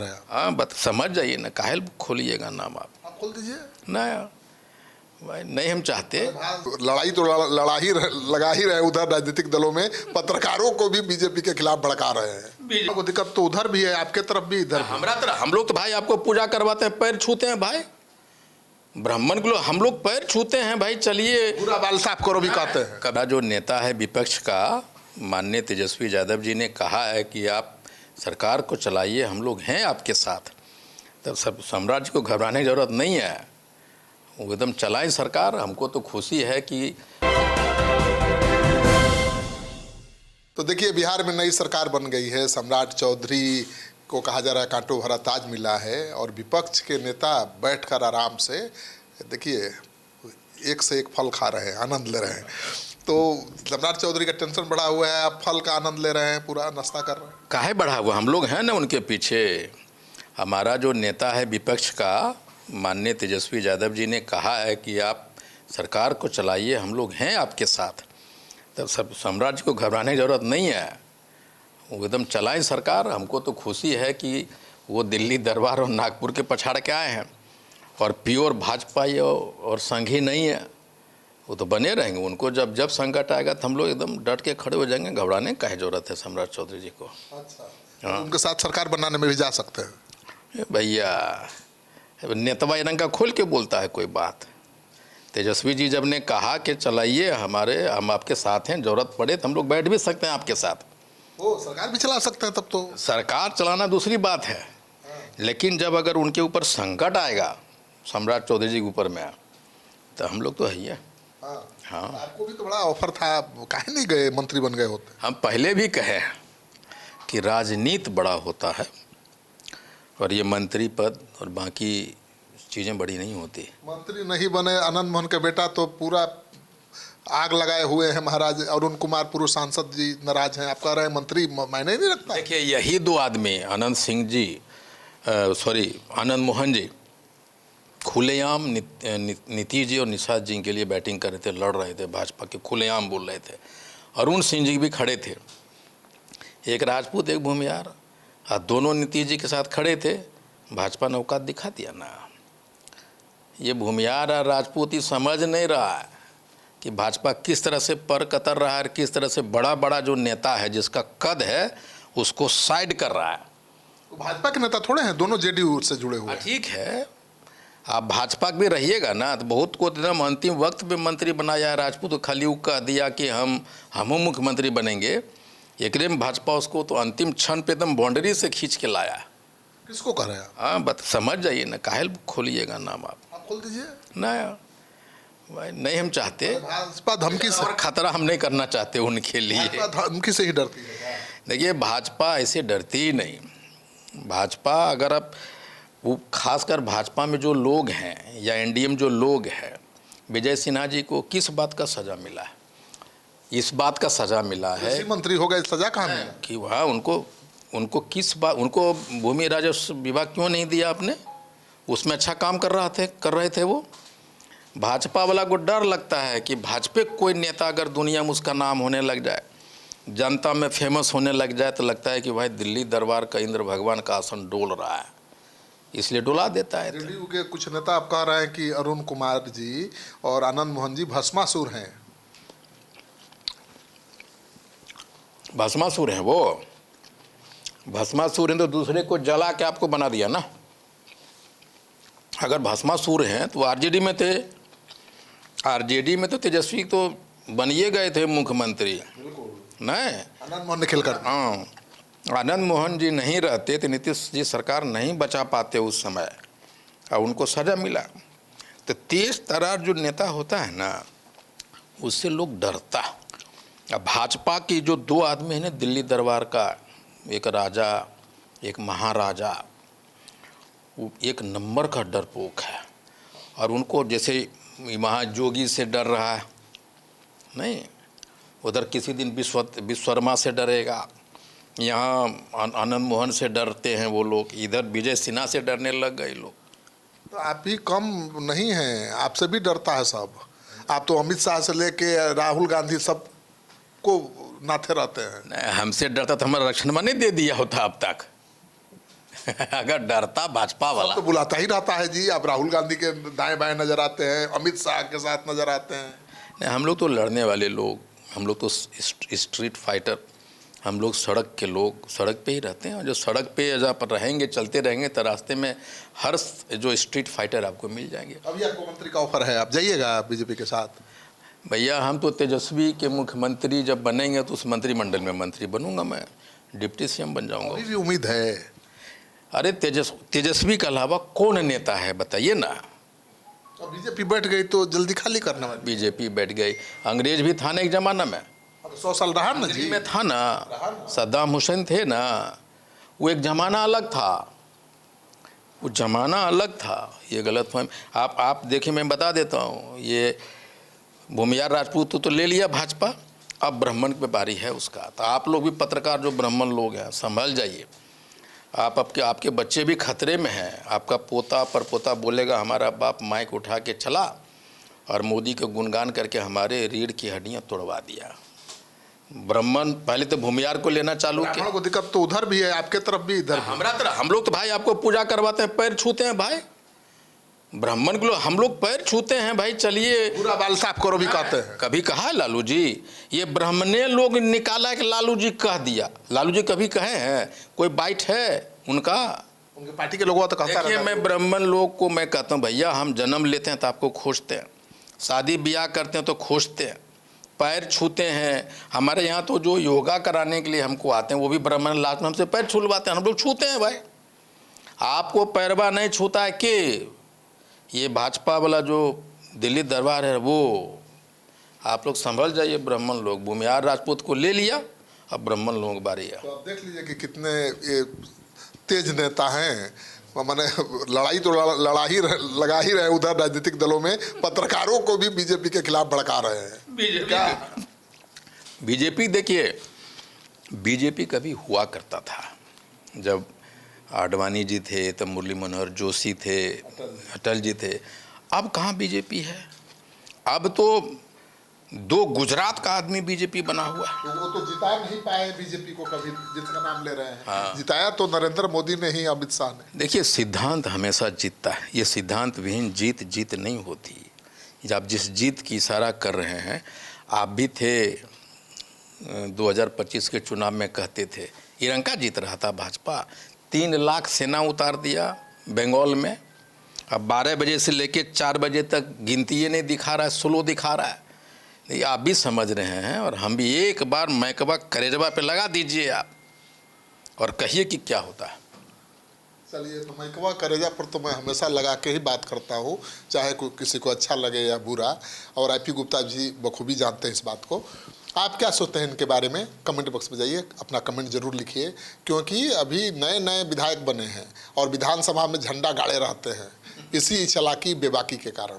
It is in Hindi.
हाँ बस समझ जाइए ना, काहे खोलिएगा नाम आप खोल दीजिए ना भाई, नहीं हम चाहते। लड़ाई तो लगा ही रहे उधर राजनीतिक दलों में, पत्रकारों को भी बीजेपी के खिलाफ भड़का रहे हैं। को दिक्कत तो उधर भी है, आपके तरफ भी, इधर हमारा तरफ हम लोग तो भाई आपको पूजा करवाते हैं, पैर छूते हैं भाई, ब्राह्मण को हम लोग पैर छूते हैं भाई, चलिए पूरा बाल साफ करो भी कहते हैं। कदा जो नेता है विपक्ष का माननीय तेजस्वी यादव जी ने कहा है कि आप सरकार को चलाइए, हम लोग हैं आपके साथ, तब सब साम्राज्य को घबराने की जरूरत नहीं है, वो एकदम चलाएं सरकार। हमको तो खुशी है कि तो देखिए बिहार में नई सरकार बन गई है, सम्राट चौधरी को कहा जा रहा है कांटों भरा ताज मिला है, और विपक्ष के नेता बैठकर आराम से देखिए एक से एक फल खा रहे हैं, आनंद ले रहे हैं। तो सम्राट चौधरी का टेंशन बढ़ा हुआ है, आप फल का आनंद ले रहे हैं, पूरा नाश्ता कर रहे हैं। काहे बढ़ा हुआ, हम लोग हैं ना उनके पीछे। हमारा जो नेता है विपक्ष का माननीय तेजस्वी यादव जी ने कहा है कि आप सरकार को चलाइए, हम लोग हैं आपके साथ, तब सब साम्राज्य को घबराने की जरूरत नहीं है, वो एकदम चलाएं सरकार। हमको तो खुशी है कि वो दिल्ली दरबार और नागपुर के पछाड़ के आए हैं, और प्योर भाजपा और संघी नहीं है, वो तो बने रहेंगे। उनको जब जब संकट आएगा तो हम लोग एकदम डट के खड़े हो जाएंगे, घबराने का जरूरत है सम्राट चौधरी जी को। अच्छा, हाँ। उनके साथ सरकार बनाने में भी जा सकते हैं भैया, नेतवा रंग का खोल के बोलता है कोई बात। तेजस्वी जी जब ने कहा कि चलाइए हम आपके साथ हैं, जरूरत पड़े तो हम लोग बैठ भी सकते हैं आपके साथ। वो सरकार भी चला सकते हैं, तब तो सरकार चलाना दूसरी बात है, लेकिन जब अगर उनके ऊपर संकट आएगा सम्राट चौधरी जी के ऊपर में, तो हम लोग तो है ही है। हाँ, आपको भी तो बड़ा ऑफर था, काहे नहीं गए, मंत्री बन गए होते। हम पहले भी कहे कि राजनीति बड़ा होता है, और ये मंत्री पद और बाकी चीज़ें बड़ी नहीं होती। मंत्री नहीं बने आनंद मोहन के बेटा तो पूरा आग लगाए हुए हैं, महाराज अरुण कुमार पूर्व सांसद जी नाराज हैं, आप कह रहे हैं मंत्री मायने नहीं रखता। देखिए यही दो आदमी आनंद मोहन जी खुलेआम नीतीश जी और निषाद जी के लिए बैटिंग कर रहे थे, लड़ रहे थे, भाजपा के खुलेआम बोल रहे थे। अरुण सिंह जी भी खड़े थे, एक राजपूत एक भूमिहार, और दोनों नीतीश जी के साथ खड़े थे। भाजपा ने औकात दिखा दिया ना। ये भूमिहार और राजपूत ही समझ नहीं रहा है कि भाजपा किस तरह से पर कतर रहा है, किस तरह से बड़ा बड़ा जो नेता है जिसका कद है उसको साइड कर रहा है। तो भाजपा के नेता थोड़े हैं, दोनों जेडीयू से जुड़े हुए हैं। ठीक है, आप भाजपा भी रहिएगा ना, तो बहुत को एकदम अंतिम वक्त में मंत्री बनाया है। राजपूत को खाली वो कह दिया कि हम मुख्यमंत्री बनेंगे, एकदम भाजपा उसको तो अंतिम क्षण पे एकदम बाउंड्री से खींच के लाया। किसको कह रहे हैं? हाँ बस समझ जाइए ना, काहे खोलिएगा नाम आप खोल दीजिए ना भाई, नहीं हम चाहते। भाजपा धमकी से, और खतरा हम नहीं करना चाहते उनके लिए। धमकी से ही डरती है। देखिए भाजपा ऐसे डरती ही नहीं। भाजपा अगर आप वो खासकर भाजपा में जो लोग हैं या एनडीए में जो लोग हैं, विजय सिन्हा जी को किस बात का सज़ा मिला है? इस बात का सज़ा मिला है, मंत्री हो गए, सज़ा कहाँ मिला कि वहाँ उनको किस बात, उनको भूमि राजस्व विभाग क्यों नहीं दिया आपने? उसमें अच्छा काम कर रहे थे वो। भाजपा वाला को डर लगता है कि भाजपा कोई नेता अगर दुनिया में उसका नाम होने लग जाए, जनता में फेमस होने लग जाए, तो लगता है कि भाई दिल्ली दरबार का इंद्र भगवान का आसन डोल रहा है, इसलिए डुला देता है। जेडीयू के कुछ नेता आप कह रहे हैं कि अरुण कुमार जी और आनंद मोहन जी भस्मासुर हैं। भस्मासुर हैं वो, भस्मासुर हैं तो दूसरे को जला के आपको बना दिया ना। अगर भस्मासुर हैं तो आरजेडी में थे, आरजेडी में तो तेजस्वी तो बनिए गए थे मुख्यमंत्री, नहीं आनंद मोहन ने खेलकर। हाँ, आनंद मोहन जी नहीं रहते तो नीतीश जी सरकार नहीं बचा पाते उस समय, और उनको सज़ा मिला। तो तेज तर्रार जो नेता होता है ना, उससे लोग डरता। अब भाजपा की जो दो आदमी हैं ना दिल्ली दरबार का, एक राजा एक महाराजा, वो एक नंबर का डरपोक है। और उनको जैसे वहाँ जोगी से डर रहा है नहीं, उधर किसी दिन विश्वकर्मा से डरेगा, यहाँ आनंद मोहन से डरते हैं वो लोग, इधर विजय सिन्हा से डरने लग गए लोग। तो आप ही कम नहीं हैं, आपसे भी डरता है सब। आप तो अमित शाह से लेके राहुल गांधी सब को नाथे रहते हैं। हमसे डरता तो हमारा रक्षण नहीं दे दिया होता अब तक। अगर डरता भाजपा वाला तो बुलाता ही रहता है जी। अब राहुल गांधी के दाएं बाएं नजर आते हैं, अमित शाह के साथ नजर आते हैं। नहीं, हम लोग तो लड़ने वाले लोग, हम लोग तो स्ट्रीट फाइटर, हम लोग सड़क के लोग, सड़क पे ही रहते हैं। और जो सड़क पे जहाँ पर रहेंगे, चलते रहेंगे, तो रास्ते में हर जो स्ट्रीट फाइटर आपको मिल जाएंगे। अभी आपको मंत्री का ऑफर है, आप जाइएगा बीजेपी के साथ? भैया हम तो तेजस्वी के मुख्यमंत्री जब बनेंगे तो उस मंत्रिमंडल में मंत्री बनूंगा, मैं डिप्टी सीएम बन जाऊंगा। अभी भी उम्मीद है? अरे तेजस्वी के अलावा कौन नेता है बताइए ना। अब बीजेपी बैठ गई तो जल्दी खाली करना है। बीजेपी बैठ गई, अंग्रेज भी था ना एक जमाना में, अब 100 साल रहा ना जी। में था ना, सद्दाम हुसैन थे ना, वो एक जमाना अलग था, वो जमाना अलग था। ये गलत फहमी आप देखिए, मैं बता देता हूँ, ये भूमियार राजपूत तो ले लिया भाजपा, अब ब्राह्मण पे बारी है उसका। तो आप लोग भी पत्रकार जो ब्राह्मण लोग हैं, संभल जाइए। आपके बच्चे भी खतरे में हैं। आपका पोता परपोता बोलेगा हमारा बाप माइक उठा के चला और मोदी के गुणगान करके हमारे रीढ़ की हड्डियां तोड़वा दिया। ब्राह्मण पहले तो भूमियार को लेना चालू किया। ब्राह्मण को दिक्कत तो उधर भी है, आपके तरफ भी, इधर भी। हमारा तरफ हम लोग तो भाई आपको पूजा करवाते हैं, पैर छूते हैं भाई। ब्राह्मण के लोग हम लोग पैर छूते हैं भाई। चलिए, पूरा बाल साफ करो भी कहते हैं। कभी कहा है लालू जी? ये ब्राह्मणे लोग निकाला कि लालू जी कह दिया? लालू जी कभी कहे हैं? कोई बाइट है उनका? उनकी पार्टी के लोगों तो कहता देखिए, रहता मैं ब्राह्मण लोग को मैं कहता हूँ, भैया हम जन्म लेते हैं तो आपको खोजते हैं, शादी ब्याह करते हैं तो खोजते हैं, पैर छूते हैं। हमारे यहाँ तो जो योगा कराने के लिए हमको आते हैं वो भी ब्राह्मण, लास्ट में हमसे पैर छूलवाते हैं, हम लोग छूते हैं भाई। आपको पैरवा नहीं छूता है कि ये भाजपा वाला जो दिल्ली दरबार है वो? आप लोग संभल जाइए ब्राह्मण लोग। भूमियार राजपूत को ले लिया, अब ब्राह्मण लोगों की बारी है। तो आप देख लीजिए कि कितने ये तेज नेता हैं। माने लड़ाई तो लगा ही रहे उधर राजनीतिक दलों में, पत्रकारों को भी बीजेपी के खिलाफ भड़का रहे हैं। बीजेपी देखिए, बीजेपी कभी हुआ करता था जब आडवाणी जी थे, तब मुरली मनोहर जोशी थे, अटल जी थे। अब कहाँ बीजेपी है? अब तो 2 गुजरात का आदमी बीजेपी बना हुआ है। तो वो तो जिता नहीं पाए बीजेपी को कभी, जिसका नाम ले रहे हैं। हाँ। जिताया तो नरेंद्र मोदी ने ही, अमित शाह ने। देखिए, सिद्धांत हमेशा जीतता है। ये सिद्धांत विहीन जीत नहीं होती। जब आप जिस जीत की इशारा कर रहे हैं, आप भी थे 2025 के चुनाव में कहते थे इरंका जीत रहा था भाजपा। 3 लाख सेना उतार दिया बंगाल में। अब 12 बजे से लेके 4 बजे तक गिनती ये नहीं दिखा रहा है, स्लो दिखा रहा है। ये आप भी समझ रहे हैं और हम भी। एक बार मैकबा करेजबा पे लगा दीजिए आप और कहिए कि क्या होता है। चलिए, तो मैकवा करेजा पर तो मैं हमेशा लगा के ही बात करता हूँ, चाहे कोई किसी को अच्छा लगे या बुरा। और IP गुप्ता जी बखूबी जानते हैं इस बात को। आप क्या सोचते हैं इनके बारे में? कमेंट बॉक्स में जाइए, अपना कमेंट जरूर लिखिए, क्योंकि अभी नए विधायक बने हैं और विधानसभा में झंडा गाड़े रहते हैं, इसी चालाकी बेबाकी के कारण।